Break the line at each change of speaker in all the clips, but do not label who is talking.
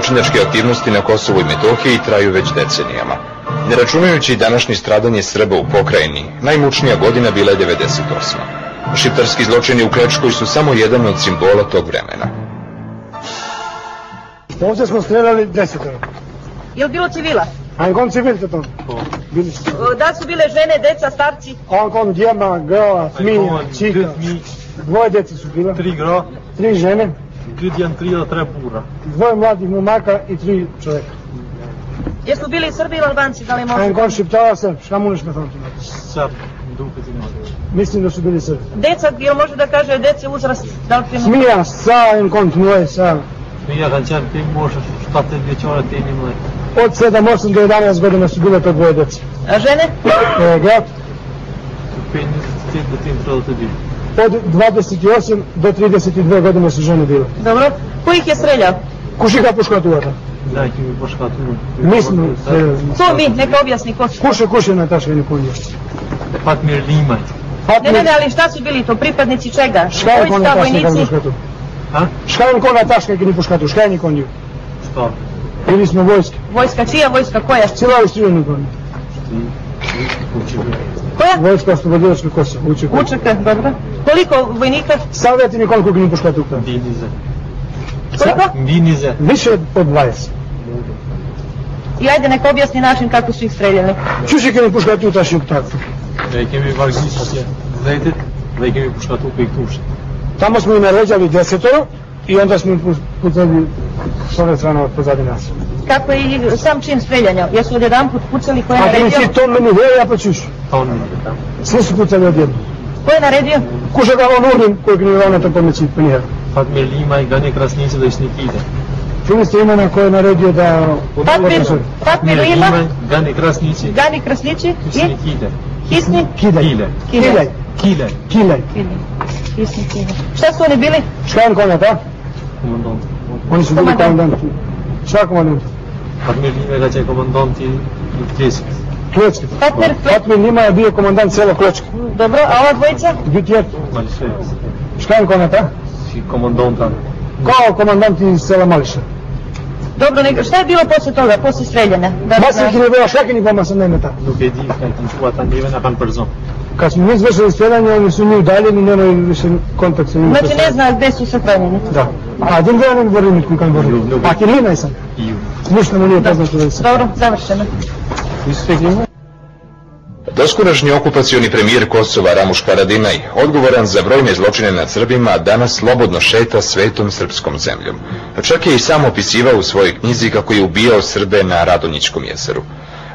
Zločinačke aktivnosti na Kosovu i Metohiji traju već decenijama. Ne računajući današnje stradanje Srba u pokrajini, najmučnija godina bila je 98. Šiptarski zločini u Klečkoj su samo jedan od simbola tog vremena.
Ovdje smo streljali 10.
Je li bilo civila?
Ankom civilite to?
Da su bile žene, deca, starci?
Ankom djema, grova, smija, čika. Dvoje djece su bila.
3 grova.
3 žene.
3 pura.
2 mladih momaka i 3 čovjeka.
Jesu bili Srbi ili Albanci? Da li možete?
Ankom šiptala se, šta mu nešto tam?
Srbi, dupeti nema.
Mislim da su bili Srbi.
Deca, jel može da kaže dece uzrast?
Smija, sa, Ankom tmoje, sa.
Smija, Kančan, ti možeš, šta te dječore, ti njima.
Od 7, 8 do 11 godina su bile to dvoje djece.
A žene?
Grad?
15 do 30 bili.
Od 28 do 32 godine su žene bile.
Dobro. Ko ih je streljao?
Kušika puškatuvata.
Dajte mi puškaturu.
Mi smo streljali.
Ko mi? Neka objasni ko su.
Kuše Nataša i Konje.
Fatmir Limaj.
Ne, ali šta su bili to? Pripadnici čega?
Škajn Konja Taška i puškatu.
A?
Škajn Konja Taška i puškatu. Škajn i Konju.
Što?
Bili smo vojske.
Vojska čija? Vojska koja?
Cijela Ustrijenu Konju.
Koja?
Vojska oslobodilačka Kosova.
Učeka, dobro. Koliko vojnika?
Savjeti mi koliko gni puškatu.
Vinize.
Koliko?
Vinize.
Više od 20.
I ajde neka objasni način kako su ih streljali.
Čušike mi puškatu taši u ptacu.
Veke mi vargisat, znajte, veke mi puškatu u tuši.
Tamo smo i naređali 10 i onda smo im pucali s ove strane pozadi nas.
Kako je i sam čin streljanja? Jesu od jedan put pucali ko je naredio?
A ti to meni veo, ja pa čuš.
To ne je tamo.
Svi su pucali odjedno.
Ko je naredio?
Kuša ga on urnim koji gniva na to pomoći pinjera.
Fatmir Limaj, Gane Krasnice da išnikide.
Čuli ste imena koje je naredio da...
Fatmir Limaj,
Gane Krasnici.
Gani Krasnici i?
Hisnikide.
Hisni?
Kile.
Hisni, Kile. Šta su oni bili?
Škajn Konja, da?
Komandant.
Oni su bili komandanti. Šta komandanti?
Fatmir Limaj da će komandanti Klečki.
Klečki.
Fatmir
Limaj je bio komandant sela Klečki.
Dobro, a ova dvojica?
Bitjer.
Mališevac.
Škajn Konja, da?
Si komandanta.
Kao komandant iz sela Mališa.
Dobro, šta je bilo poslije toga, poslije streljanja?
Masih ne bila šaki ni poma sam nemeta.
Nuk e di, kaj të nëshuat të njeve në kanë përzon.
Kad smo mi izvršili streljanje, oni su njih udaljeni, nemaju više kontakt sa njim.
Znači ne zna gdje su sahranjeni?
Da. A din deo ne govorim nikom kam govorim. A Kirina sam. Ništa mu nije poznato da sam.
Dobro, završeno.
Doskorašnji okupacioni premijer Kosova Ramuš Haradinaj, odgovoran za brojne zločine nad Srbima, danas slobodno šeta svetom srpskom zemljom. Čak je i sam opisivao u svojoj knjizi kako je ubijao Srbe na Radonjičkom jezeru.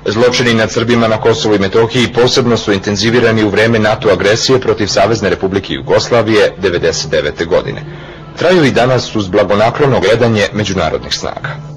Zločini nad Srbima na Kosovu i Metohiji posebno su intenzivirani u vreme NATO agresije protiv Savezne Republike Jugoslavije 1999. godine. Traju i danas uz blagonaklono gledanje međunarodnih snaga.